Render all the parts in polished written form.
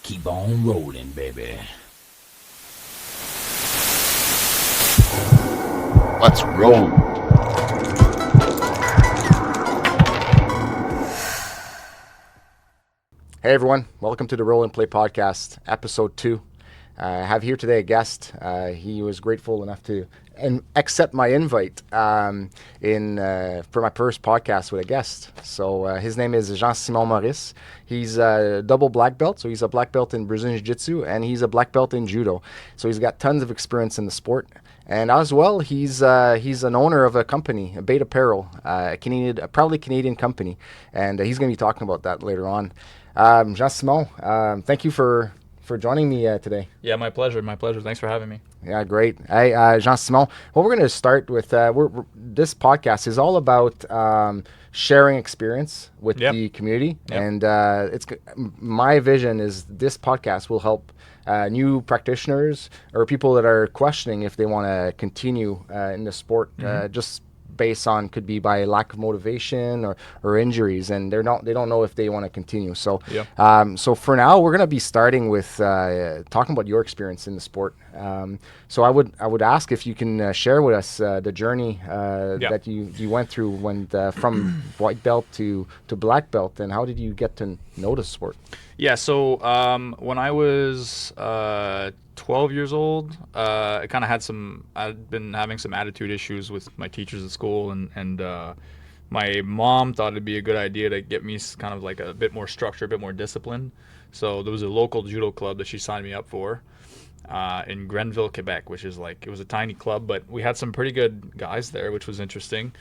Keep on rolling, baby. Let's roll. Hey everyone, welcome to the Roll and Play Podcast, episode 2. I have here today a guest. He was grateful enough to accept my invite for my first podcast with a guest. So his name is Jean-Simon Maurice. He's a double black belt, so he's a black belt in Brazilian Jiu-Jitsu and he's a black belt in Judo. So he's got tons of experience in the sport. And as well, he's an owner of a company, Bait Apparel, a proudly Canadian company, and he's going to be talking about that later on. Jean-Simon, thank you for joining me today. Yeah, my pleasure. My pleasure. Thanks for having me. Yeah, great. Hey, Jean-Simon, what we're going to start with, this podcast is all about sharing experience with the community. Yep. And my vision is this podcast will help new practitioners or people that are questioning if they want to continue in the sport, just based on could be by lack of motivation or injuries, and they don't know if they want to continue. So so for now we're gonna be starting with talking about your experience in the sport. So I would ask if you can share with us the journey that you went through when from white belt to black belt, and how did you get to know the sport? Yeah, so when I was 12 years old, I kind of I'd been having some attitude issues with my teachers at school, and my mom thought it'd be a good idea to get me kind of like a bit more structure, a bit more discipline. So there was a local judo club that she signed me up for in Grenville, Quebec, which is it was a tiny club, but we had some pretty good guys there, which was interesting.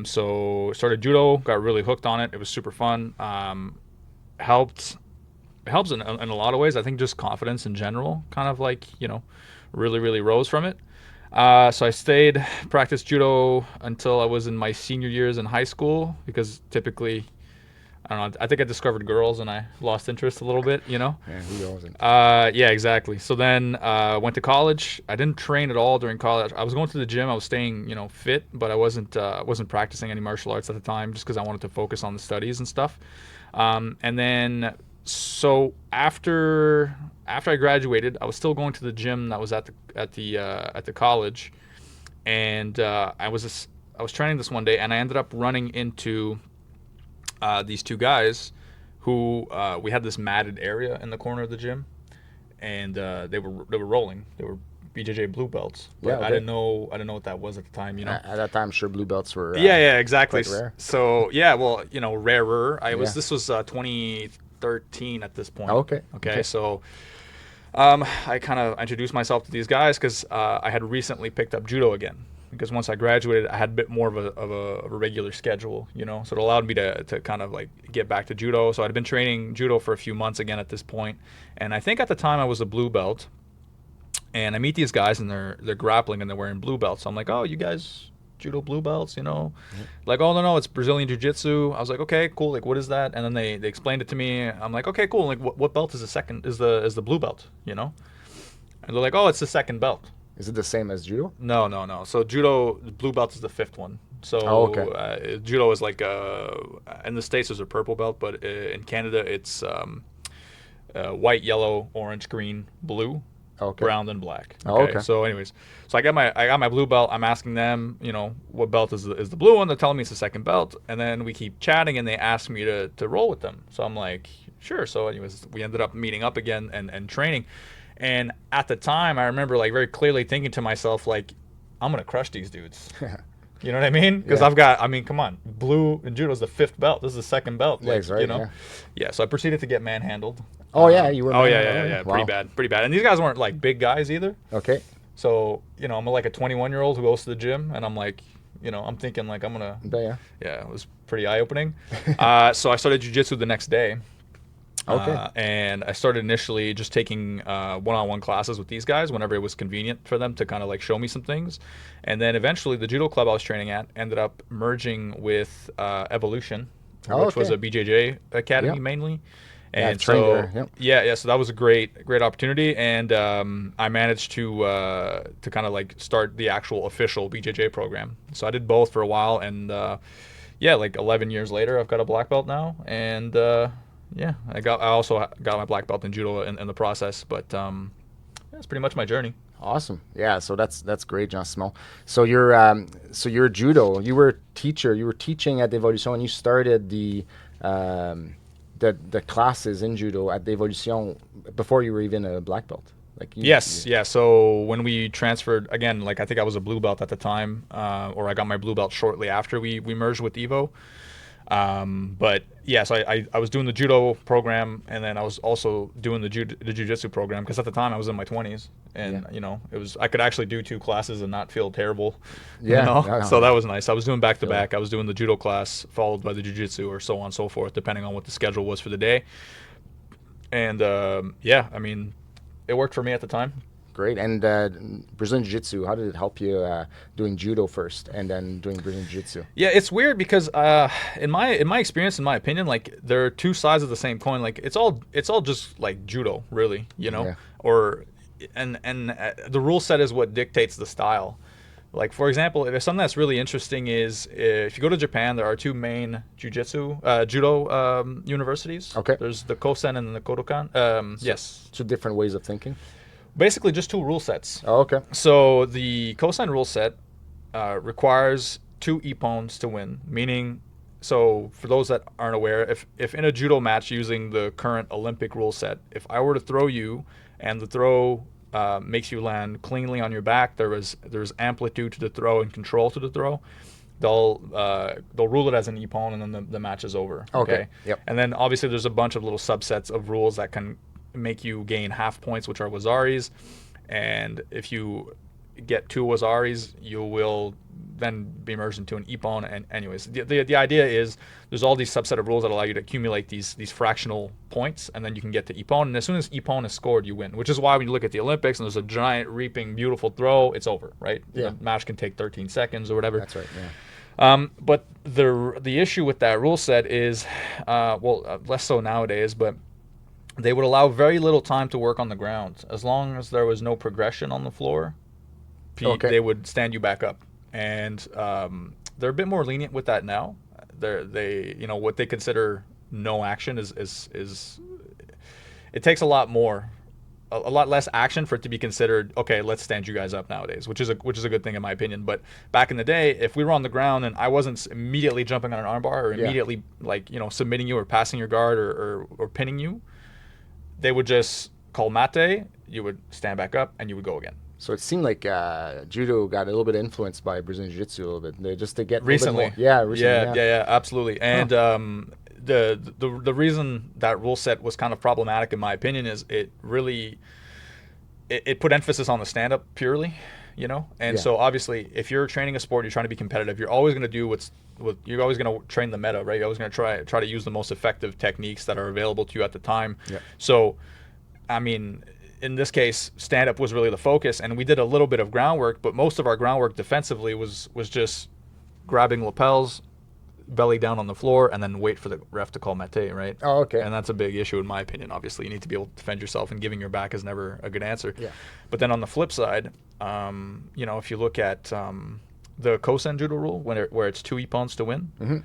So started judo, got really hooked on it. It was super fun. Helps in a lot of ways. I think just confidence in general kind of really rose from it. So I practiced judo until I was in my senior years in high school, because typically, I don't know, I think I discovered girls and I lost interest a little bit, Yeah, who doesn't? Yeah, exactly. So then went to college. I didn't train at all during college. I was going to the gym. I was staying, fit, but I wasn't practicing any martial arts at the time, just because I wanted to focus on the studies and stuff. And then, so after I graduated, I was still going to the gym that was at the college, and I was training this one day, and I ended up running into these two guys who we had this matted area in the corner of the gym, and they were rolling. They were BJJ blue belts, but Yeah, okay. I didn't know what that was at the time. At that time, sure, blue belts were Yeah, exactly. quite rare. So yeah, well, rarer. This was 2013 at this point. Oh, okay. So I kind of introduced myself to these guys because I had recently picked up judo again, because once I graduated, I had a bit more of a regular schedule, so it allowed me to kind of get back to judo. So I'd been training judo for a few months again at this point, and I think at the time I was a blue belt. And I meet these guys, and they're grappling, and they're wearing blue belts. So I'm like, oh, you guys judo blue belts, Like, oh, no, it's Brazilian Jiu-Jitsu. I was like, okay, cool. Like, what is that? And then they explained it to me. I'm like, okay, cool. Like, what belt is the blue belt, And they're like, oh, it's the second belt. Is it the same as judo? No. So judo, blue belt is the fifth one. So judo is in the States there's a purple belt, but in Canada it's white, yellow, orange, green, blue. Okay. Brown and black. Okay. So anyways, so I got my blue belt. I'm asking them, what belt is the blue one? They're telling me it's the second belt. And then we keep chatting, and they ask me to roll with them. So I'm like, sure. So anyways, we ended up meeting up again and training. And at the time, I remember very clearly thinking to myself, I'm gonna crush these dudes. You know what I mean? Because come on, blue and judo is the fifth belt. This is the second belt. Legs, right? Yeah. So I proceeded to get manhandled. Oh yeah, you were. Oh yeah. Wow. Pretty bad. And these guys weren't big guys either. Okay. So I'm like a 21-year-old who goes to the gym, and I'm like, I'm thinking I'm gonna. Yeah. Yeah, it was pretty eye-opening. So I started jiu-jitsu the next day. Okay. And I started initially just taking one-on-one classes with these guys whenever it was convenient for them to kind of show me some things. And then eventually the judo club I was training at ended up merging with Evolution, which was a BJJ academy mainly. And so so that was a great opportunity, and I managed to kind of start the actual official BJJ program. So I did both for a while, and 11 years later I've got a black belt now, and yeah, I also got my black belt in judo in the process, but that's pretty much my journey. Awesome. Yeah. So that's great, Jean-Simon. So you're judo. You were a teacher. You were teaching at Evolution, and you started the classes in judo at Evolution before you were even a black belt. Like Yes, yeah. So when we transferred again, like I think I was a blue belt at the time, or I got my blue belt shortly after we merged with Evo. But yeah, so I was doing the judo program, and then I was also doing the jiu-jitsu program, because at the time I was in my 20s, and it was, I could actually do 2 classes and not feel terrible. Yeah. So that was nice. I was doing back to back. I was doing the judo class followed by the jiu-jitsu, or so on and so forth, depending on what the schedule was for the day. And yeah, I mean, it worked for me at the time. Great. And Brazilian Jiu-Jitsu, how did it help you doing judo first and then doing Brazilian Jiu-Jitsu? Yeah, it's weird because in my experience, in my opinion, like there are 2 sides of the same coin. Like it's all just like judo, really, Yeah. or and the rule set is what dictates the style. Like, for example, if something that's really interesting is if you go to Japan, there are 2 main judo universities. Okay. There's the Kosen and the Kodokan. Yes. 2 different ways of thinking. Basically, just 2 rule sets. Oh, okay. So the Kosen rule set requires 2 ippons to win, meaning, so for those that aren't aware, if in a judo match using the current Olympic rule set, if I were to throw you and the throw makes you land cleanly on your back, there's amplitude to the throw and control to the throw, they'll rule it as an ippon, and then the match is over. Okay. Yep. And then obviously there's a bunch of little subsets of rules that can make you gain half points, which are wazaris, and if you get 2 wazaris, you will then be merged into an ippon. And anyways, the idea is there's all these subset of rules that allow you to accumulate these fractional points, and then you can get to ippon, and as soon as ippon is scored, you win, which is why when you look at the Olympics and there's a giant reaping beautiful throw, it's over, right? Yeah. The match can take 13 seconds or whatever. That's right. Yeah. But the issue with that rule set is less so nowadays, but they would allow very little time to work on the ground. As long as there was no progression on the floor, they would stand you back up. And they're a bit more lenient with that now. They what they consider no action is it takes a lot less action for it to be considered, okay, let's stand you guys up nowadays, which is a good thing in my opinion. But back in the day, if we were on the ground and I wasn't immediately jumping on an armbar or immediately submitting you or passing your guard or pinning you, they would just call mate, you would stand back up, and you would go again. So it seemed like judo got a little bit influenced by Brazilian Jiu-Jitsu a little bit. Just to get recently. Recently. Yeah, absolutely. And the reason that rule set was kind of problematic, in my opinion, is it really it put emphasis on the stand-up purely, And so obviously, if you're training a sport, you're trying to be competitive, you're always going to do you're always going to train the meta, right? You're always going to try to use the most effective techniques that are available to you at the time. Yeah. So, I mean, in this case, stand-up was really the focus, and we did a little bit of groundwork, but most of our groundwork defensively was just grabbing lapels, belly down on the floor, and then wait for the ref to call mate, right? Oh, okay. And that's a big issue in my opinion. Obviously, you need to be able to defend yourself, and giving your back is never a good answer. Yeah. But then on the flip side, if you look at the Kosen judo rule, where it's 2 ippons to win, Mm-hmm.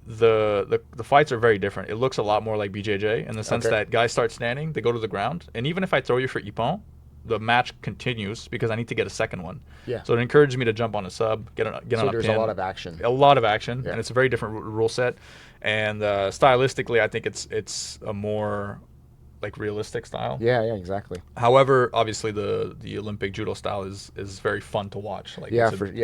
the fights are very different. It looks a lot more like BJJ in the sense that guys start standing, they go to the ground, and even if I throw you for ippon, the match continues because I need to get a second one. Yeah. So it encourages me to jump on a sub, get on a pin. So there's a lot of action. A lot of action, Yeah. and it's a very different rule set. And stylistically, I think it's a more like realistic style. Yeah, exactly. However, obviously the Olympic judo style is very fun to watch. Like I the agree.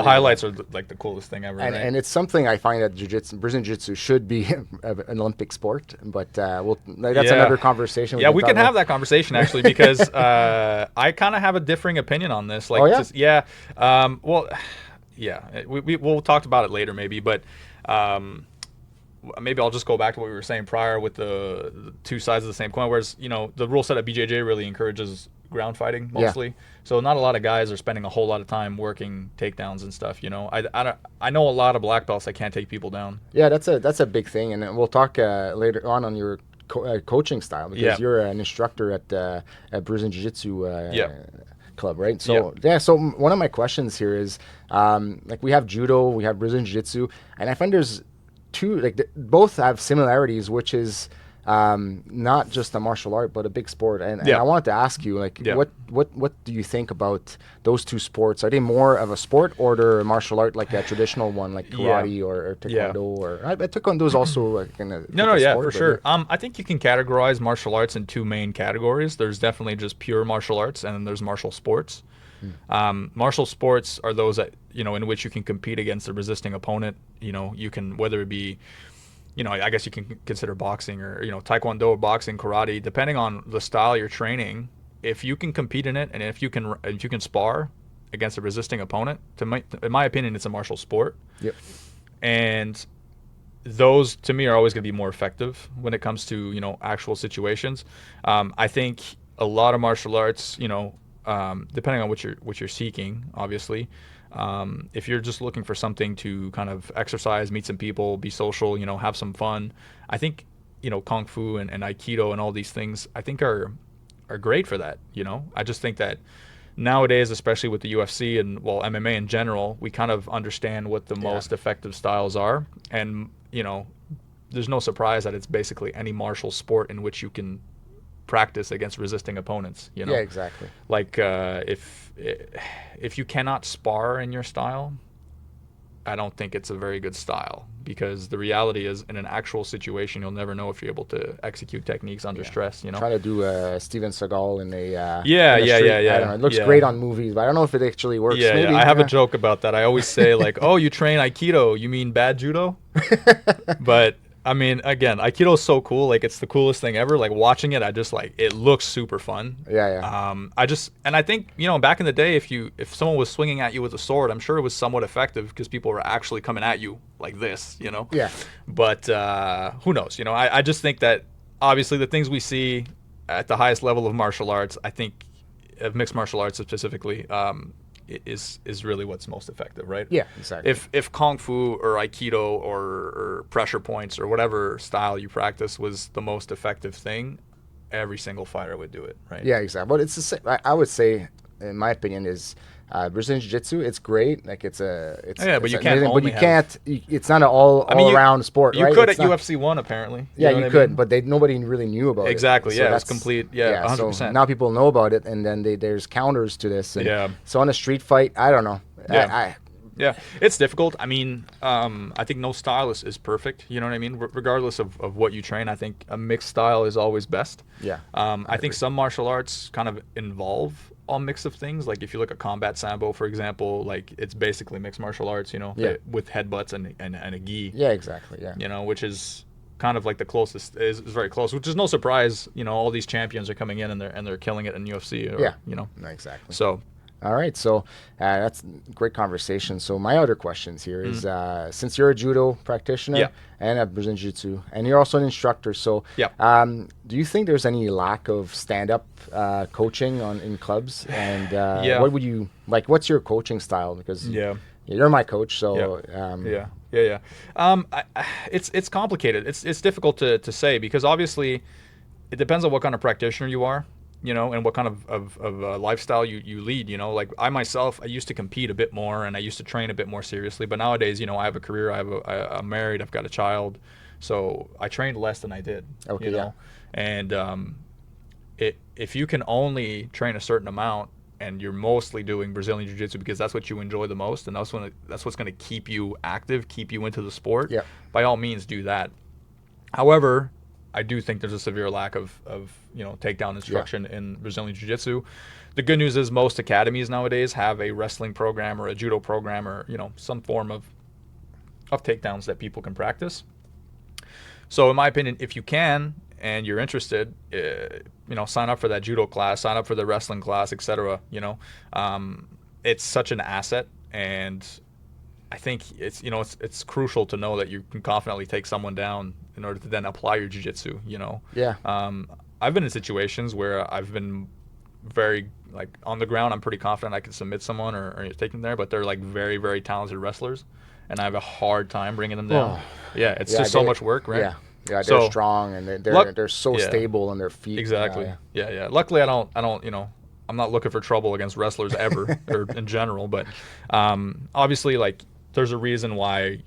highlights are like the coolest thing ever. And, right? and it's something I find that Brazilian Jiu-Jitsu should be an Olympic sport, but that's another conversation. We can have that conversation actually, because I kind of have a differing opinion on this. Like, we'll talk about it later maybe, but maybe I'll just go back to what we were saying prior with the 2 sides of the same coin. Whereas the rule set at BJJ really encourages ground fighting mostly. So not a lot of guys are spending a whole lot of time working takedowns and stuff. I know a lot of black belts that can't take people down. Yeah, that's a big thing, and we'll talk later on your coaching style, because you're an instructor at Brazilian Jiu-Jitsu club, right? So so one of my questions here is like we have judo, we have Brazilian Jiu-Jitsu, and I find there's both have similarities, which is not just a martial art, but a big sport. And Yeah. I wanted to ask you, like, Yeah. what do you think about those two sports? Are they more of a sport or they're a martial art, like a traditional one, like karate or Yeah. taekwondo? Or taekwondo is also like in a No, yeah, sport, for but sure. I think you can categorize martial arts in two main categories. There's definitely just pure martial arts, and then there's martial sports. Martial sports are those that, in which you can compete against a resisting opponent. You can, whether it be, I guess you can consider boxing or, taekwondo, boxing, karate, depending on the style you're training. If you can compete in it, and if you can spar against a resisting opponent, in my opinion, it's a martial sport. Yep. And those to me are always going to be more effective when it comes to actual situations. I think a lot of martial arts, depending on what you're seeking, obviously, if you're just looking for something to kind of exercise, meet some people, be social, have some fun, I think kung fu and aikido and all these things I think are great for that. I just think that nowadays, especially with the UFC and MMA in general, we kind of understand what the most effective styles are, and there's no surprise that it's basically any martial sport in which you can practice against resisting opponents. Yeah, exactly. Like if you cannot spar in your style, I don't think it's a very good style, because the reality is, in an actual situation, you'll never know if you're able to execute techniques under stress. Try to do Steven Seagal in a Yeah. I don't know. It looks great on movies, but I don't know if it actually works. Yeah, Maybe, I have a joke about that. I always say, like, oh, you train Aikido, you mean bad judo? But I mean, again, Aikido is so cool. Like, it's the coolest thing ever. Like, watching it, I just it looks super fun. Yeah. I think, back in the day, if someone was swinging at you with a sword, I'm sure it was somewhat effective because people were actually coming at you like this, Yeah. But who knows? I just think that obviously the things we see at the highest level of martial arts, I think of mixed martial arts specifically, is really what's most effective, right? Yeah, exactly. If kung fu or aikido or pressure points or whatever style you practice was the most effective thing, every single fighter would do it, right? Yeah, exactly. But it's the same. I would say, in my opinion, is Brazilian Jiu-Jitsu. It's great. Like but you can't only But you can't. It's not an all around sport, you right? could It's at not, UFC 1 apparently. Yeah, you could, but nobody really knew about exactly. it. Yeah, it's complete. Yeah, 100%. So now people know about it, and then there's counters to this. And Yeah. So on a street fight, I don't know. Yeah. Yeah, it's difficult. I mean, I think no style is perfect. You know what I mean? Regardless of what you train, I think a mixed style is always best. Yeah. I think some martial arts kind of involve a mix of things. Like if you look at combat sambo, for example, like it's basically mixed martial arts, with headbutts and a gi. Yeah, exactly. Yeah. Which is kind of like the closest, is very close, which is no surprise. All these champions are coming in and they're killing it in UFC. No, exactly. So. All right, so that's great conversation. So my other questions here is, since you're a judo practitioner and a Brazilian Jiu-Jitsu, and you're also an instructor, so do you think there's any lack of stand-up coaching in clubs? And what would you like? What's your coaching style? Because you're my coach, so it's complicated. It's difficult to say, because obviously it depends on what kind of practitioner you are. And what kind of lifestyle you lead. Like I myself, I used to compete a bit more and I used to train a bit more seriously. But nowadays, I have a career, I'm married, I've got a child. So I trained less than I did, And if you can only train a certain amount and you're mostly doing Brazilian Jiu-Jitsu because that's what you enjoy the most and that's what's going to keep you active, keep you into the sport, by all means do that. However, I do think there's a severe lack of takedown instruction in Brazilian Jiu-Jitsu. The good news is most academies nowadays have a wrestling program or a judo program or some form of takedowns that people can practice. So in my opinion, if you can and you're interested, sign up for that judo class, sign up for the wrestling class, etc. It's such an asset, and I think it's crucial to know that you can confidently take someone down in order to then apply your jiu-jitsu, I've been in situations where I've been very, like, on the ground, I'm pretty confident I can submit someone or take them there, but they're, like, very, very talented wrestlers, and I have a hard time bringing them down. It's just so much work, right? Yeah, they're strong, and they're so stable on their feet. Exactly. Yeah. Luckily, I don't, I'm not looking for trouble against wrestlers ever, or in general, but obviously, like, there's a reason why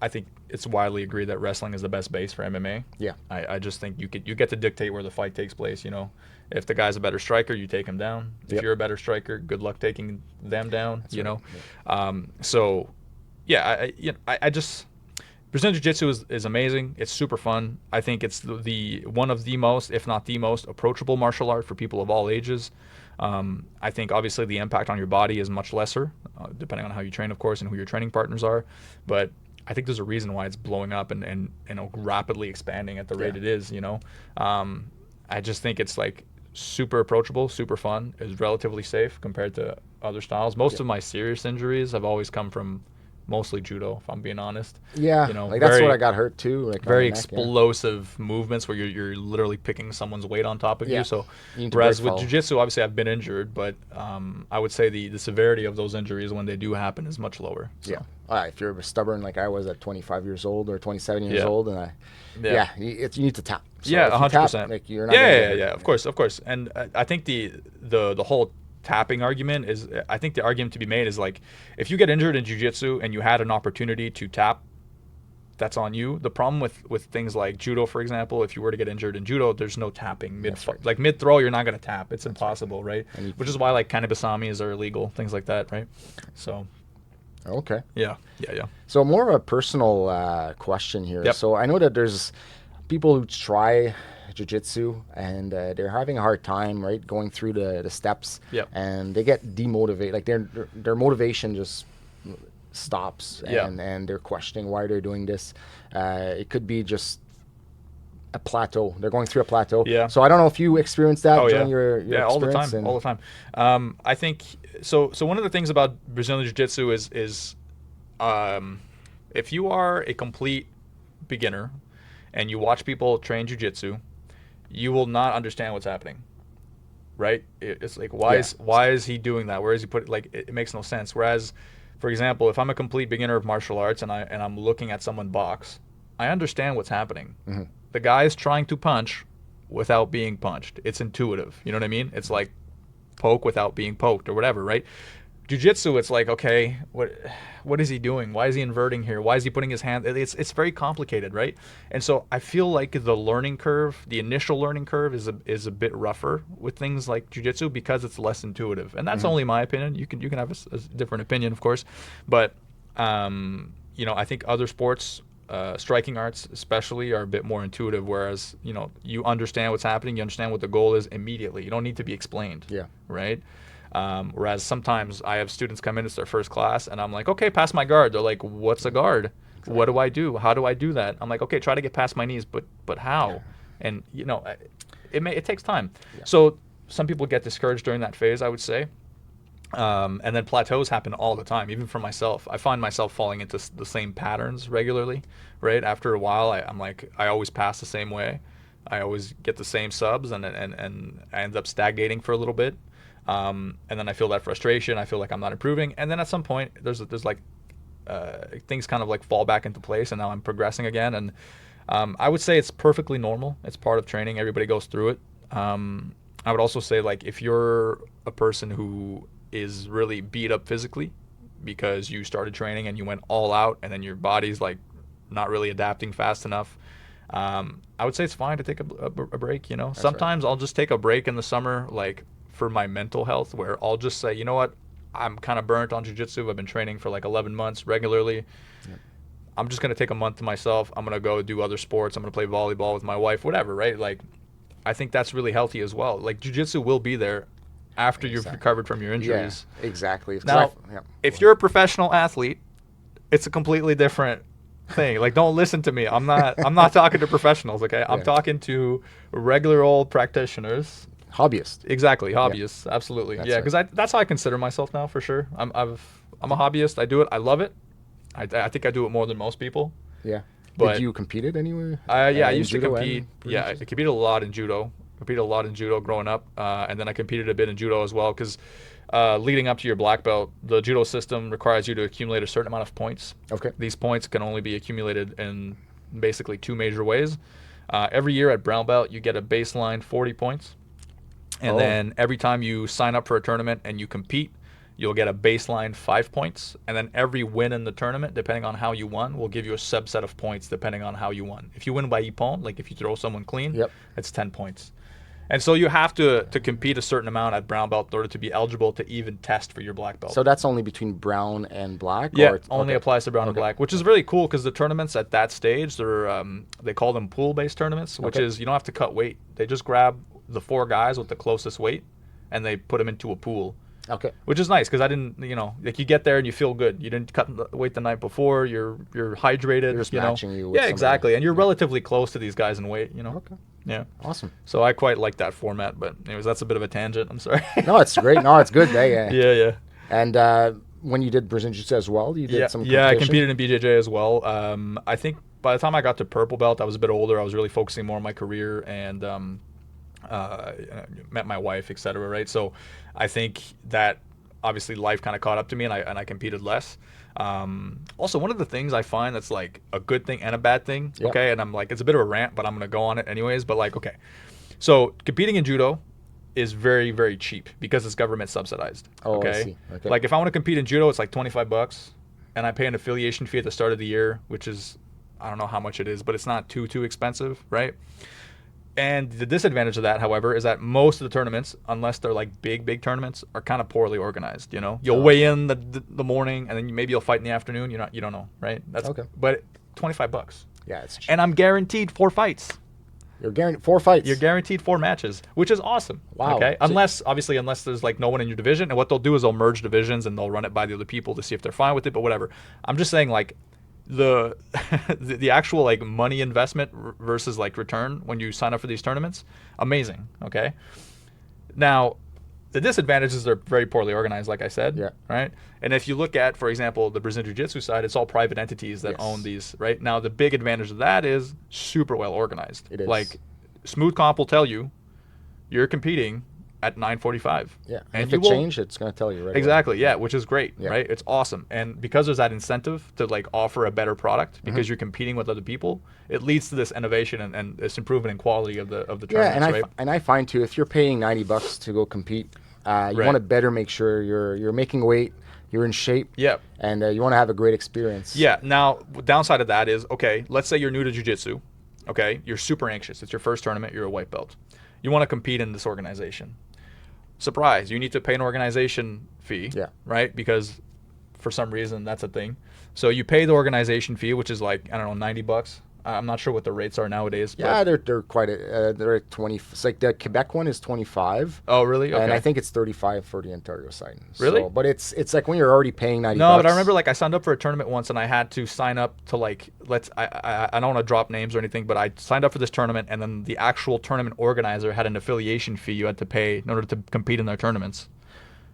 I think it's widely agreed that wrestling is the best base for MMA. Yeah. I just think you get to dictate where the fight takes place. You know, if the guy's a better striker, you take him down. If you're a better striker, good luck taking them down. That's you know, so yeah, I just Brazilian Jiu-Jitsu is amazing. It's super fun. I think it's the one of the most, if not the most, approachable martial art for people of all ages. I think obviously the impact on your body is much lesser, depending on how you train, of course, and who your training partners are. But I think there's a reason why it's blowing up and rapidly expanding at the rate it is. You know, I just think it's like super approachable, super fun. It's relatively safe compared to other styles. Most of my serious injuries have always come from mostly judo, if I'm being honest. Yeah, you know, like that's what I got hurt too. Like very explosive movements where you're literally picking someone's weight on top of you. So whereas with jiu-jitsu, obviously I've been injured, but I would say the severity of those injuries when they do happen is much lower. So. Yeah. If you're stubborn like I was at 25 years old or 27 years old, and you need to tap. So 100%. Like you're not of course. And I think the whole tapping argument is, I think the argument to be made is like, if you get injured in jiu-jitsu and you had an opportunity to tap, that's on you. The problem with things like judo, for example, if you were to get injured in judo, there's no tapping like mid throw. You're not going to tap. It's impossible, right? Which is why like kanabisamis are illegal, things like that, right? So. Okay. Yeah. So more of a personal question here. So I know that there's people who try jiu-jitsu and they're having a hard time, right, going through the steps, and they get demotivated. Like their motivation just stops, and they're questioning why they're doing this. It could be just a plateau. They're going through a plateau. Yeah. So I don't know if you experienced that during your experience. all the time. I think so. One of the things about Brazilian Jiu-Jitsu is if you are a complete beginner and you watch people train jiu-jitsu, you will not understand what's happening, right? It's like, why is he doing that? Where is he put it? Like, it makes no sense. Whereas, for example, if I'm a complete beginner of martial arts and I'm looking at someone box, I understand what's happening. Mm-hmm. The guy is trying to punch without being punched. It's intuitive. You know what I mean? It's like poke without being poked or whatever, right? Jiu-jitsu, it's like, okay, what is he doing? Why is he inverting here? Why is he putting his hand? It's very complicated, right? And so I feel like the learning curve, the initial learning curve is a bit rougher with things like jiu-jitsu because it's less intuitive. And that's only my opinion. You can have a different opinion, of course. But, I think other sports, striking arts especially, are a bit more intuitive, whereas, you understand what's happening. You understand what the goal is immediately. You don't need to be explained, right? Whereas sometimes I have students come in, it's their first class, and I'm like, okay, pass my guard. They're like, what's a guard? What do I do? How do I do that? I'm like, okay, try to get past my knees, but how? And, it takes time. Yeah. So some people get discouraged during that phase, I would say. And then plateaus happen all the time, even for myself. I find myself falling into the same patterns regularly, right? After a while, I'm like, I always pass the same way. I always get the same subs, and I end up stagnating for a little bit. And then I feel that frustration. I feel like I'm not improving. And then at some point, there's like things kind of like fall back into place, and now I'm progressing again. And I would say it's perfectly normal. It's part of training. Everybody goes through it. I would also say, like, if you're a person who is really beat up physically because you started training and you went all out, and then your body's like not really adapting fast enough, I would say it's fine to take a break. Sometimes I'll just take a break in the summer, like, for my mental health, where I'll just say, you know what, I'm kind of burnt on jiu-jitsu. I've been training for like 11 months regularly. Yep. I'm just going to take a month to myself. I'm going to go do other sports. I'm going to play volleyball with my wife, whatever, right? Like, I think that's really healthy as well. Like, jiu-jitsu will be there after you've recovered from your injuries. Yeah, exactly. Now, if you're a professional athlete, it's a completely different thing. Like, don't listen to me. I'm not talking to professionals, okay? I'm talking to regular old practitioners. Hobbyist. Exactly, hobbyists. Yeah. Absolutely. Because that's how I consider myself now, for sure. I'm a hobbyist. I do it. I love it. I think I do it more than most people. Yeah. But did you compete it anywhere? I used to compete. Yeah, I competed a lot in judo. Growing up, and then I competed a bit in judo as well, because leading up to your black belt, the judo system requires you to accumulate a certain amount of points. Okay. These points can only be accumulated in basically two major ways. Every year at brown belt, you get a baseline 40 points. And then every time you sign up for a tournament and you compete, you'll get a baseline 5 points, and then every win in the tournament, depending on how you won, will give you a subset of points depending on how you won. If you win by ippon, like if you throw someone clean, it's 10 points. And so you have to compete a certain amount at brown belt in order to be eligible to even test for your black belt. So that's only between brown and black? Yeah, or only applies to brown and black, which is really cool because the tournaments at that stage, they call them pool-based tournaments, which is you don't have to cut weight. They just grab the 4 guys with the closest weight, and they put them into a pool. Okay. Which is nice because I didn't, like you get there and you feel good. You didn't cut the weight the night before. You're hydrated. They're just matching you with somebody. Exactly. And you're relatively close to these guys in weight, Okay. Yeah. Awesome. So I quite like that format, but anyways, that's a bit of a tangent. I'm sorry. No, it's great. No, it's good. Yeah. Yeah. And when you did Brazilian Jiu-Jitsu as well, you did some competition? Yeah, I competed in BJJ as well. I think by the time I got to purple belt, I was a bit older. I was really focusing more on my career and met my wife, etc. Right? So I think that obviously life kind of caught up to me, and I competed less. Also, one of the things I find that's like a good thing and a bad thing, okay, and I'm like, it's a bit of a rant, but I'm gonna go on it anyways. But like, okay, so competing in judo is very, very cheap because it's government subsidized. I see. Okay. Like if I want to compete in judo, it's like $25, and I pay an affiliation fee at the start of the year, which is, I don't know how much it is, but it's not too expensive, right? And the disadvantage of that, however, is that most of the tournaments, unless they're like big tournaments, are kind of poorly organized. You'll weigh in the morning, and then maybe you'll fight in the afternoon. You don't know, right? That's okay. But $25. Yeah, it's cheap. And I'm guaranteed 4 fights. You're guaranteed 4 fights. You're guaranteed 4 matches, which is awesome. Wow. Okay. Unless there's like no one in your division, and what they'll do is they'll merge divisions and they'll run it by the other people to see if they're fine with it. But whatever. I'm just saying, like, the actual like money investment versus like return when you sign up for these tournaments, amazing. Okay. Now, the disadvantage is they're very poorly organized, like I said. Yeah. Right. And if you look at, for example, the Brazilian Jiu-Jitsu side, it's all private entities that own these. Right. Now, the big advantage of that is super well organized. It is. Like, Smooth Comp will tell you you're competing at 9:45. Yeah. And if it changed, it's going to tell you, right? Exactly. Yeah, which is great, Yeah. right? It's awesome. And because there's that incentive to like offer a better product because you're competing with other people, it leads to this innovation and this improvement in quality of the tournaments, and right? I find too, if you're paying $90 to go compete, you want to better make sure you're making weight, you're in shape, Yeah. and you want to have a great experience. Yeah. Now, downside of that is, okay, let's say you're new to jiu-jitsu. Okay, you're super anxious. It's your first tournament. You're a white belt. You want to compete in this organization. Surprise, you need to pay an organization fee, right? Because for some reason that's a thing. So you pay the organization fee, which is like, I don't know, $90. I'm not sure what the rates are nowadays. Yeah, they're quite they're at 20. It's like the Quebec one is 25. Oh, really? Okay. And I think it's 35 for the Ontario side. Really? So, but it's like when you're already paying $90. No, but I remember like I signed up for a tournament once and I had to sign up to like I don't want to drop names or anything, but I signed up for this tournament and then the actual tournament organizer had an affiliation fee you had to pay in order to compete in their tournaments.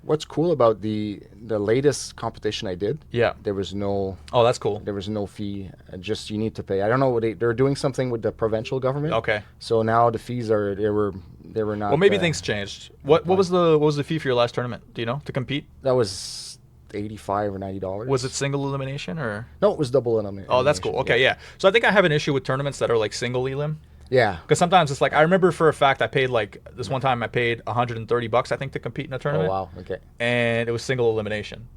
What's cool about the latest competition I did? Yeah. There was no. Oh, that's cool. There was no fee. Just you need to pay. I don't know what they're doing something with the provincial government. Okay. So now the fees they were not. Well, maybe things changed. What was the fee for your last tournament? Do you know, to compete? That was $85 or $90. Was it single elimination or? No, it was double elimination. Oh, that's cool. Okay, yeah. So I think I have an issue with tournaments that are like single elim. Yeah. Because sometimes it's like, I remember for a fact I paid like, this one time I paid $130 I think to compete in a tournament. Oh, wow. Okay. And it was single elimination.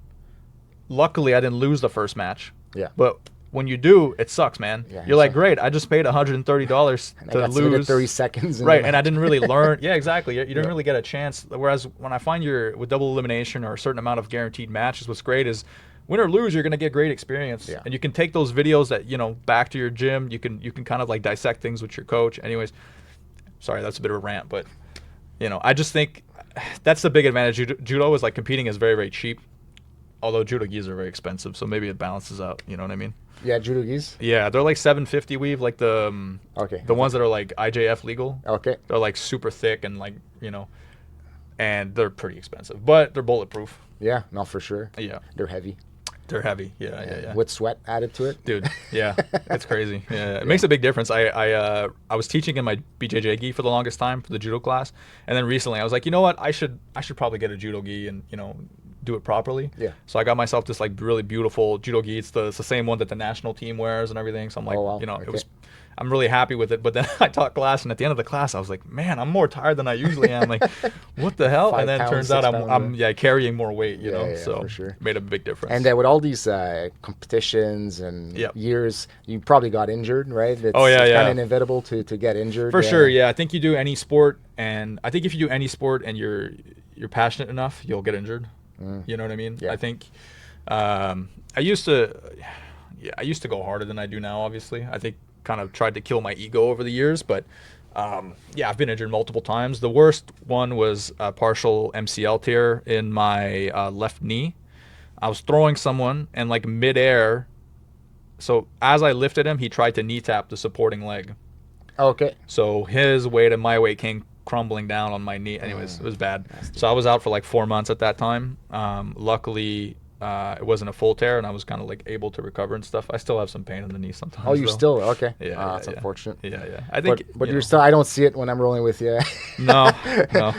Luckily, I didn't lose the first match. Yeah. But when you do, it sucks, man. Yeah, You're like, great, I just paid $130 to lose. 30 seconds. Right, and I didn't really learn. Yeah, exactly. You didn't really get a chance. Whereas when I find you're with double elimination or a certain amount of guaranteed matches, what's great is win or lose, you're going to get great experience. Yeah. And you can take those videos that, back to your gym. You can kind of like dissect things with your coach. Anyways, sorry, that's a bit of a rant, but, I just think that's the big advantage. Judo is like competing is very, very cheap. Although judo gis are very expensive, so maybe it balances out. You know what I mean? Yeah, judo gis? Yeah, they're like $750 weave, like the ones that are like IJF legal. Okay. They're like super thick and like, and they're pretty expensive, but they're bulletproof. Yeah, no, for sure. Yeah. They're heavy. They're heavy. Yeah. With sweat added to it. Dude, yeah, it's crazy. Yeah, it makes a big difference. I was teaching in my BJJ gi for the longest time for the judo class, and then recently I was like, you know what, I should probably get a judo gi and do it properly. Yeah. So I got myself this like really beautiful judo gi. It's the same one that the national team wears and everything. So I'm like, oh, wow. it was. I'm really happy with it. But then I taught class, and at the end of the class, I was like, man, I'm more tired than I usually am. Like, what the hell? 5 And then it pounds, turns 6 out pounds, I'm carrying more weight, you know. yeah, So for sure. made a big difference. And with all these competitions and Yep. years, you probably got injured, right? It's, Oh, yeah, it's yeah. kind of inevitable to get injured. For sure, yeah. I think you do any sport, and I think if you do any sport and you're passionate enough, you'll get injured. You know what I mean? Yeah. I think I used to go harder than I do now. Obviously, I think kind of tried to kill my ego over the years, but yeah, I've been injured multiple times. The worst one was a partial MCL tear in my left knee. I was throwing someone, and like midair. So as I lifted him, he tried to knee tap the supporting leg. Okay. So his weight and my weight came crumbling down on my knee. Anyways, it was bad. So I was out for like 4 months at that time. Luckily, it wasn't a full tear, and I was kind of like able to recover and stuff. I still have some pain in the knee sometimes. Oh, you though. still okay? Yeah, That's unfortunate. Yeah, yeah. I think, But you you're know. still. I don't see it when I'm rolling with you. No, no.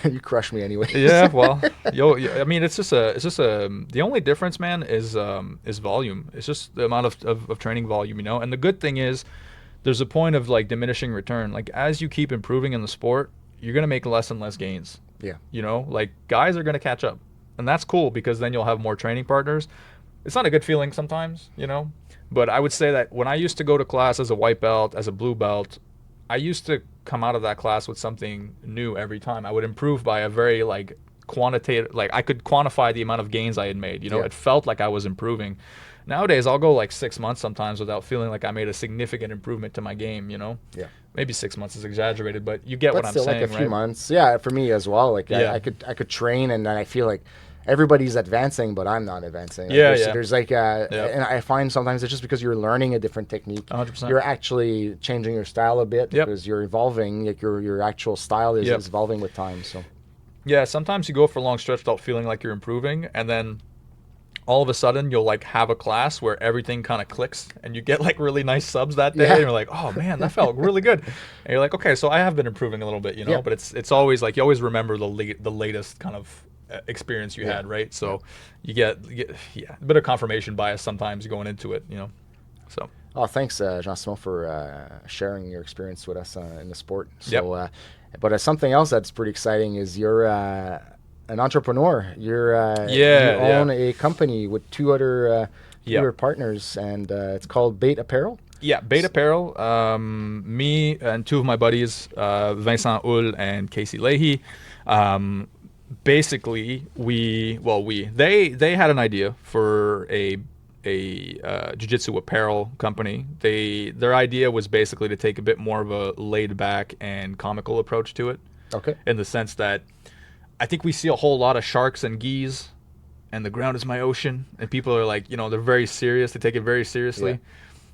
you crush me anyway. Yeah, well, I mean, it's just the only difference, man, is volume. It's just the amount of training volume, you know. And the good thing is, there's a point of like diminishing return. Like as you keep improving in the sport, you're gonna make less and less gains. Yeah. You know, like guys are gonna catch up, and that's cool because then you'll have more training partners. It's not a good feeling sometimes, you know. But I would say that when I used to go to class as a white belt, as a blue belt, I used to come out of that class with something new every time. I would improve by a very like quantitative, like I could quantify the amount of gains I had made. You know, Yeah. it felt like I was improving. Nowadays, I'll go like 6 months sometimes without feeling like I made a significant improvement to my game. You know, Yeah. maybe 6 months is exaggerated, but you get But what I'm still, saying, like a few right? months. Yeah, for me as well. Like Yeah. I could train, and then I feel like everybody's advancing, but I'm not advancing. Like, Yeah, there's, yeah. There's like, and I find sometimes it's just because you're learning a different technique. 100%. You're actually changing your style a bit Yep. because you're evolving. Like your actual style is, Yep. is evolving with time. So Yeah, sometimes you go for a long stretch without feeling like you're improving, and then all of a sudden you'll like have a class where everything kind of clicks, and you get like really nice subs that day, Yeah. and you're like, oh man, that felt really good, and you're like, okay, so I have been improving a little bit, you know. Yeah. But it's always like you always remember the latest kind of experience you Yeah. had, right? So you get yeah, a bit of confirmation bias sometimes going into it, you know. So Oh, thanks, Jean-Simon, for sharing your experience with us in the sport. Yep. So, but something else that's pretty exciting is you're an entrepreneur. You're you own a company with two other partners, and it's called Bait Apparel. yeah, Bait Apparel. Me and two of my buddies, Vincent Hull and Casey Leahy. Basically, they had an idea for a jiu-jitsu apparel company. Their idea was basically to take a bit more of a laid back and comical approach to it, Okay. in the sense that I think we see a whole lot of sharks and geese, and the ground is my ocean, and people are like, you know, they're very serious. They take it very seriously. Yeah.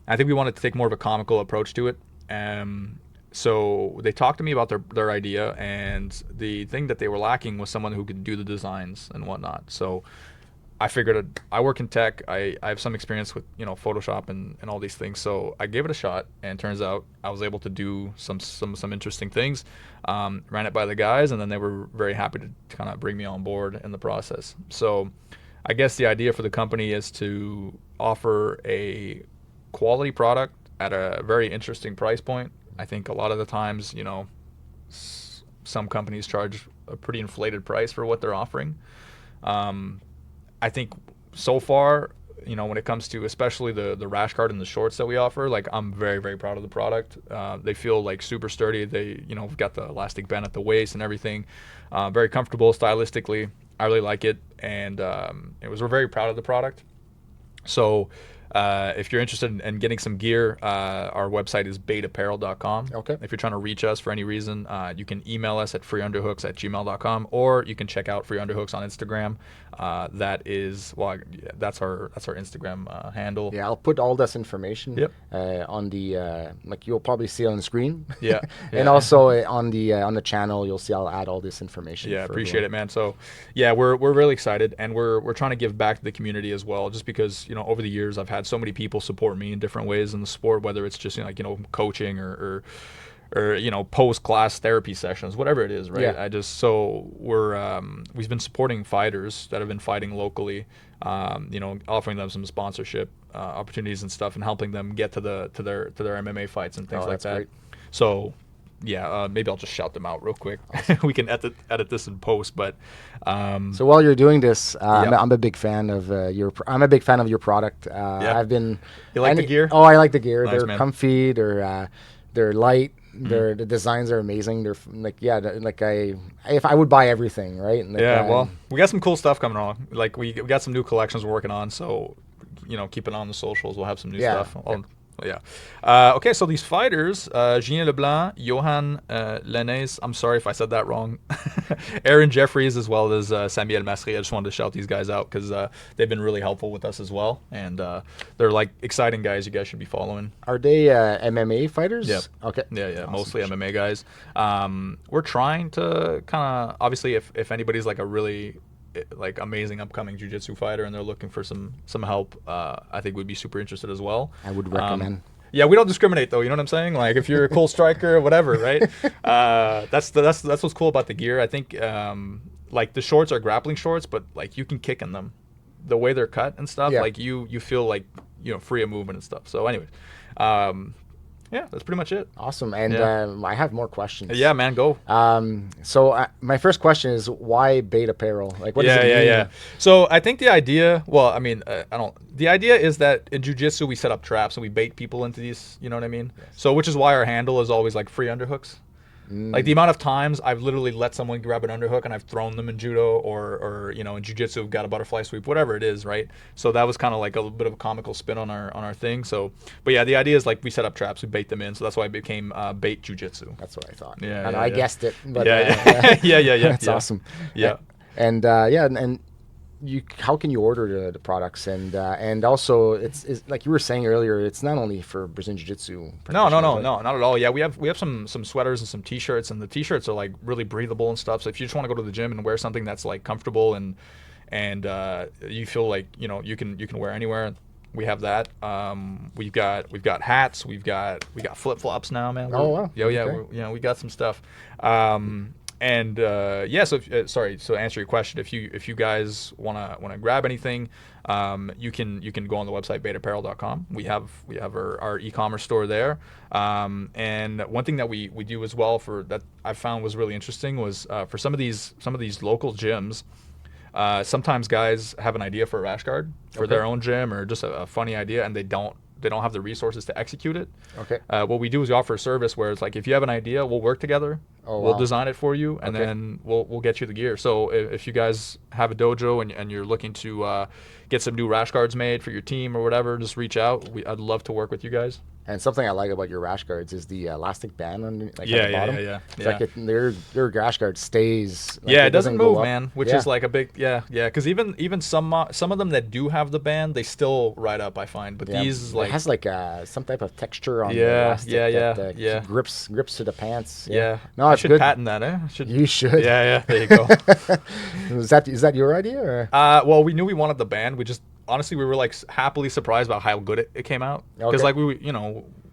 I think we wanted to take more of a comical approach to it. So they talked to me about their idea, and the thing that they were lacking was someone who could do the designs and whatnot. So I figured I work in tech. I have some experience with, you know, Photoshop and all these things. So I gave it a shot, and it turns out I was able to do some interesting things. Ran it by the guys, and then they were very happy to kind of bring me on board in the process. So I guess the idea for the company is to offer a quality product at a very interesting price point. I think a lot of the times, you know, some companies charge a pretty inflated price for what they're offering. I think so far, you know, when it comes to especially the rash guard and the shorts that we offer, like I'm very, very proud of the product. They feel like super sturdy. They, you know, we've got the elastic band at the waist and everything. Very comfortable stylistically. I really like it, and we're very proud of the product. So if you're interested in getting some gear, our website is baitapparel.com. Okay. If you're trying to reach us for any reason, you can email us at freeunderhooks@gmail.com, or you can check out Free Underhooks on Instagram. That's our Instagram handle. Yeah, I'll put all this information Yep. on the like you'll probably see on the screen. Yeah, And yeah. also on the channel, you'll see I'll add all this information. Yeah, for appreciate everyone. it, man. So, yeah, we're really excited, and we're trying to give back to the community as well. Just because, you know, over the years I've had so many people support me in different ways in the sport, whether it's just, you know, like, you know, coaching or you know, post-class therapy sessions, whatever it is, right? Yeah. We've been supporting fighters that have been fighting locally, you know, offering them some sponsorship. opportunities and stuff, and helping them get to their MMA fights and things like that's that. great. So yeah, maybe I'll just shout them out real quick. We can edit this in post, but So while you're doing this, Yep. I'm a big fan of I'm a big fan of your product. I've been. You like the gear? Oh, I like the gear. Nice, They're man. comfy. They're light. The designs are amazing. They're if I would buy everything, right? Like, Yeah, well, we got some cool stuff coming on. Like we got some new collections we're working on, so keep it on the socials. We'll have some new Yeah. stuff. Yeah. Okay, so these fighters, Julien Leblanc, Johan Lennes, I'm sorry if I said that wrong, Aaron Jeffries, as well as Samuel Masri. I just wanted to shout these guys out because they've been really helpful with us as well, and they're like exciting guys you guys should be following. Are they MMA fighters? Yep. Okay. Yeah, Awesome. mostly MMA guys. We're trying to kind of, obviously, if anybody's like a really like amazing upcoming jiu-jitsu fighter and they're looking for some help, I think we'd be super interested as well. I would recommend. Yeah, we don't discriminate though. You know what I'm saying? Like if you're a cool striker or whatever, right? That's what's cool about the gear. I think like the shorts are grappling shorts, but like you can kick in them. The way they're cut and stuff, Yeah. like you feel like free of movement and stuff. So anyways, yeah, that's pretty much it. Awesome. And Yeah. I have more questions. Yeah, man, go. So my first question is, why Bait Apparel? Like, what does it mean? Yeah. So I think the idea, well, I mean, the idea is that in jiu-jitsu we set up traps and we bait people into these, you know what I mean? Yes. So which is why our handle is always like free underhooks. Like the amount of times I've literally let someone grab an underhook and I've thrown them in judo or in jiu-jitsu, got a butterfly sweep, whatever it is, right? So that was kind of like a little bit of a comical spin on our thing. So, but yeah, the idea is like we set up traps, we bait them in. So that's why it became Bait Jiu-Jitsu. That's what I thought. Yeah, And yeah, I yeah. guessed it. But, Yeah. That's yeah. awesome. Yeah. And how can you order the products and also it's like you were saying earlier, it's not only for Brazilian Jiu-Jitsu. No, practitioners, not at all. Yeah, we have some sweaters and some t-shirts, and the t-shirts are like really breathable and stuff. So if you just want to go to the gym and wear something that's like comfortable and you feel like you can wear anywhere, we have that. We've got hats. We've got flip flops now, man. Oh, wow. Yeah, Okay. we got some stuff. So to answer your question, if you guys wanna grab anything, you can go on the website baitapparel.com. We have our e-commerce store there. And one thing that we do as well for that I found was really interesting was for some of these local gyms. Sometimes guys have an idea for a rash guard for their own gym or just a funny idea, and they don't have the resources to execute it. Okay. What we do is we offer a service where it's like, if you have an idea, we'll work together. Oh, We'll wow. design it for you, and Okay. then we'll get you the gear. So if you guys have a dojo and you're looking to get some new rash guards made for your team or whatever, just reach out. I'd love to work with you guys. And something I like about your rash guards is the elastic band on at Yeah, the yeah, bottom. yeah. It's like your rash guard stays. Like Yeah, it doesn't go move, up. man, which Yeah. is like a big because even some of them that do have the band, they still ride up, I find. But Yeah, these it has like some type of texture on the Yeah, elastic yeah, that yeah. grips to the pants. yeah. No, I it's should good. patent that, eh? You should. Yeah, there you go. is that your idea or? Well, we knew we wanted the band. We just honestly we were like happily surprised about how good it came out. Because Okay. like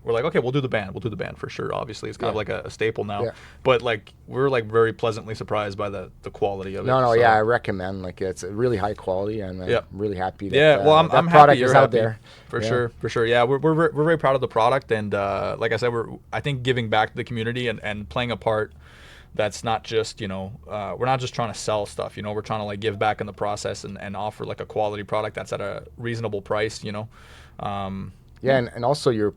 we're like, okay, we'll do the band. We'll do the band for sure. Obviously, it's kind of like a staple now. Yeah. But like we're like very pleasantly surprised by the quality of it. No, so. yeah, I recommend. Like it's a really high quality, and Yeah. I'm really happy. That, Yeah, well, I'm that happy product you're is out happy. there For Yeah. sure. Yeah, we're very proud of the product, and like I said, I think giving back to the community and playing a part. That's not just we're not just trying to sell stuff. We're trying to like give back in the process and offer like a quality product that's at a reasonable price. Yeah, and also you're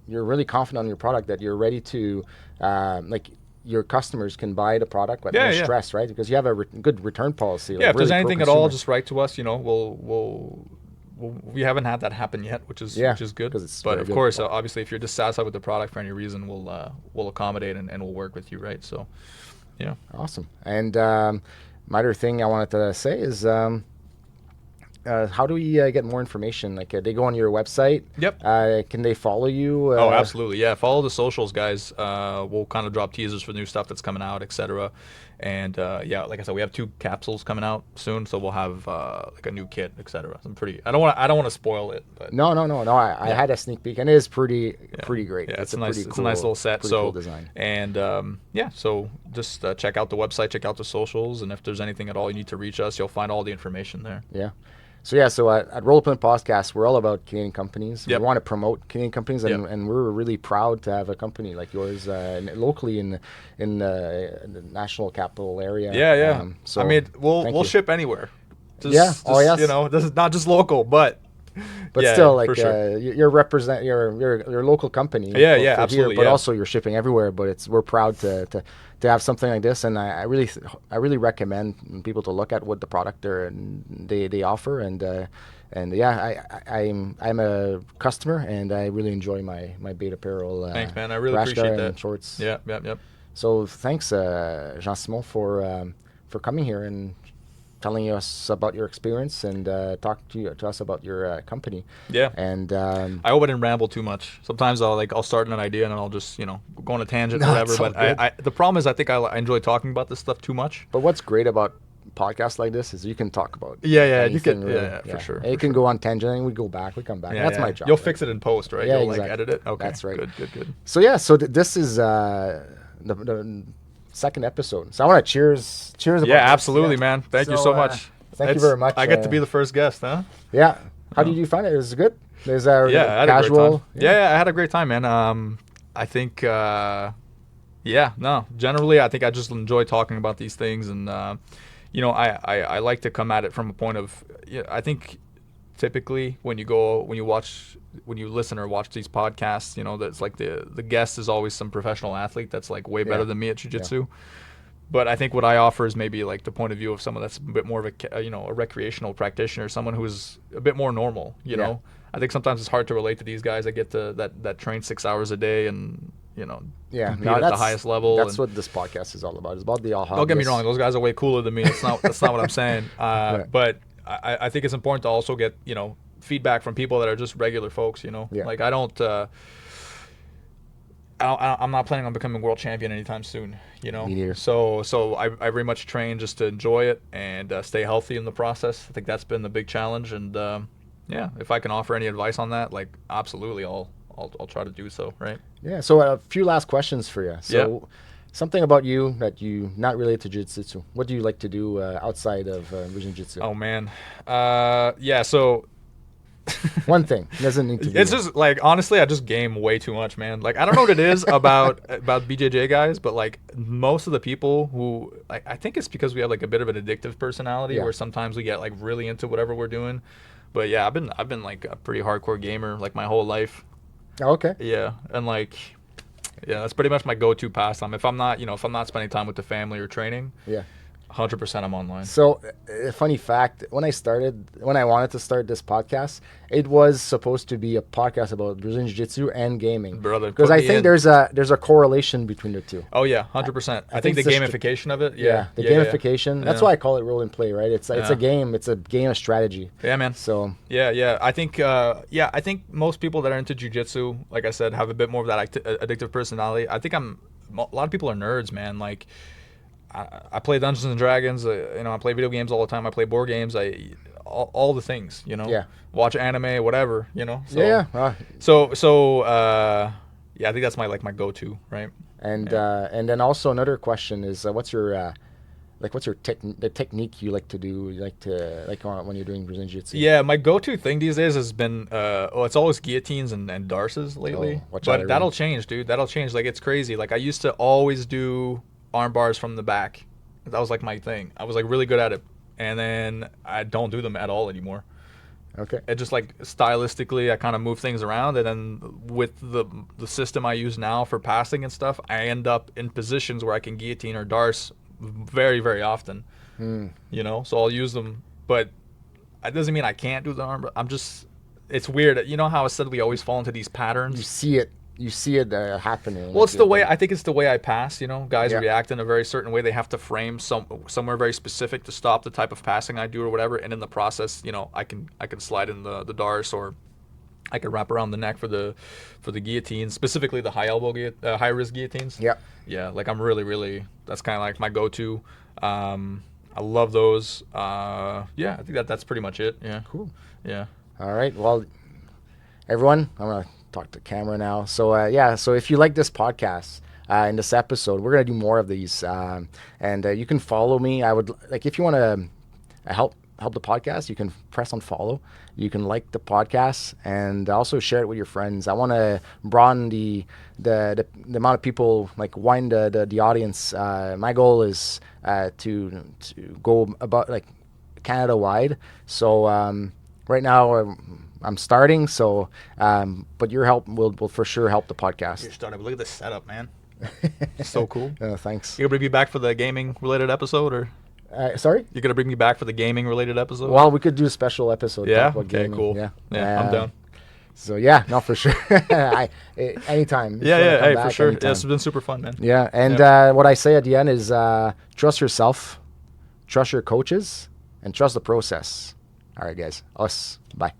really confident on your product that you're ready to like your customers can buy the product with no Yeah. stress, right? Because you have a good return policy. Yeah, if there's anything at all, pro-consumer. just write to us. We haven't had that happen yet, which is good. 'cause it's But very of good. course, obviously, if you're dissatisfied with the product for any reason, we'll accommodate and we'll work with you, right? So, yeah. Awesome. And my other thing I wanted to say is how do we get more information? Like they go on your website. Yep. Can they follow you? Oh, absolutely. Yeah. Follow the socials, guys. We'll kind of drop teasers for new stuff that's coming out, etc. And like I said, we have 2 capsules coming out soon, so we'll have like a new kit, etc. I don't want to spoil it, but No. I had a sneak peek, and it is pretty great. Yeah, it's a pretty nice little set. Pretty So cool design. And so just check out the website, check out the socials, and if there's anything at all you need to reach us, you'll find all the information there. Yeah. So yeah, so at Roll Up Podcast, we're all about Canadian companies. Yep. We want to promote Canadian companies, and, Yep. and we're really proud to have a company like yours locally in the national capital area. Yeah. So I mean, we'll you. ship anywhere. Yeah. Oh, yes. You know, this is not just local, but yeah, still, like for sure. you're your local company. Yeah, for absolutely. But yeah. also you're shipping everywhere. But we're proud to have something like this, and I really recommend people to look at what the product they offer, and yeah, I'm a customer, and I really enjoy my Bait Apparel. Thanks, man. I really rash appreciate guard that. and shorts. Yep. So thanks, Jean-Simon, for coming here and telling us about your experience and talk to us about your company. Yeah. And I hope I didn't ramble too much. Sometimes I'll start an idea and then I'll just go on a tangent or No, whatever. it's all But I the problem is I think I enjoy talking about this stuff too much. But what's great about podcasts like this is you can talk about Yeah, you anything, can. really. Yeah, for sure. And you can go on tangent and we go back, we come back. Yeah, That's yeah. my job. You'll right? fix it in post, right? Yeah, You'll exactly. edit it. Okay, That's right. Good. So yeah, so this is the second episode. So I want to cheers. About Yeah, this. absolutely, Yeah. man. Thank you so much. Thank you very much. I get to be the first guest, huh? Yeah. How did you find it? It was good. There's Yeah, I had casual. a great time. Yeah, I had a great time, man. I think, generally, I think I just enjoy talking about these things, and I like to come at it from a point of, I think typically when you listen or watch these podcasts, that's like the guest is always some professional athlete that's like way better than me at jiu-jitsu. Yeah. But I think what I offer is maybe like the point of view of someone that's a bit more of a recreational practitioner, someone who's a bit more normal, you know. I think sometimes it's hard to relate to these guys that get that train 6 hours a day and compete at the highest level. That's what this podcast is all about. It's about the all hobbyists. Don't get me wrong; those guys are way cooler than me. That's not what I'm saying. Right. But I think it's important to also get feedback from people that are just regular folks. Like I'm not planning on becoming world champion anytime soon. Me neither. So I very much train just to enjoy it and stay healthy in the process. I think that's been the big challenge, and if I can offer any advice on that, like absolutely, I'll try to do so. Right? Yeah. So a few last questions for you. So something about you that you not related to jiu-jitsu. What do you like to do outside of Brazilian jiu-jitsu? Oh man, So. One thing doesn't need to be. It's just like honestly, I just game way too much, man. Like I don't know what it is about BJJ guys, but like most of the people who like I think it's because we have like a bit of an addictive personality where sometimes we get like really into whatever we're doing. But yeah, I've been like a pretty hardcore gamer like my whole life. Okay. Yeah, and like that's pretty much my go-to pastime. If I'm not spending time with the family or training. Yeah. 100% I'm online. So, a funny fact, when I wanted to start this podcast, it was supposed to be a podcast about Brazilian Jiu-Jitsu and gaming. Brother, because I think there's a correlation between the two. Oh yeah, 100%. I think the gamification of it. Yeah, the gamification. That's why I call it roll and play, right? It's a game. It's a game of strategy. Yeah, man. So yeah. I think I think most people that are into jiu-jitsu, like I said, have a bit more of that addictive personality. I think a lot of people are nerds, man. Like. I play Dungeons and Dragons. I play video games all the time. I play board games. All the things. Yeah. Watch anime, whatever. So, I think that's my go-to, right? And then also another question is, what's your the technique you like to do? You like when you're doing Brazilian Jiu-Jitsu? Yeah, my go-to thing these days has been it's always guillotines and darces lately. But that'll change, dude. That'll change. Like it's crazy. Like I used to always do arm bars from the back. That was like my thing. I was like really good at it, and then I don't do them at all anymore. Okay. It just like stylistically, I kind of move things around, and then with the system I use now for passing and stuff, I end up in positions where I can guillotine or darce very, very often. So I'll use them, but it doesn't mean I can't do the arm. It's weird. You know how I said we always fall into these patterns. You see it happening. Well, it's the way I think it's the way I pass. Guys react in a very certain way. They have to frame somewhere very specific to stop the type of passing I do or whatever. And in the process, I can slide in the darce, or I can wrap around the neck for the guillotines, specifically the high risk guillotines. Yeah. Like I'm really that's kind of like my go-to. I love those. I think that's pretty much it. Yeah. Cool. Yeah. All right. Well, everyone, I'm gonna talk to camera now. So so if you like this podcast in this episode, we're gonna do more of these, and you can follow me. I would like if you want to help help the podcast, you can press on follow. You can like the podcast and also share it with your friends. I want to broaden the amount of people, like widen the audience. My goal is to go about like Canada wide. So right now I'm starting. So but your help will for sure help the podcast. You're starting. Look at this setup, man. So cool. Thanks. You gonna bring me back for the gaming related episode, or sorry? you're gonna bring me back for the gaming related episode? Well, we could do a special episode. Yeah. Talk about Okay. gaming. Cool. Yeah. I'm down. So yeah, no, for sure. Anytime. Yeah. Come Hey, back for sure. anytime. Yeah, it's been super fun, man. Yeah, and what I say at the end is trust yourself, trust your coaches, and trust the process. All right, guys. Bye.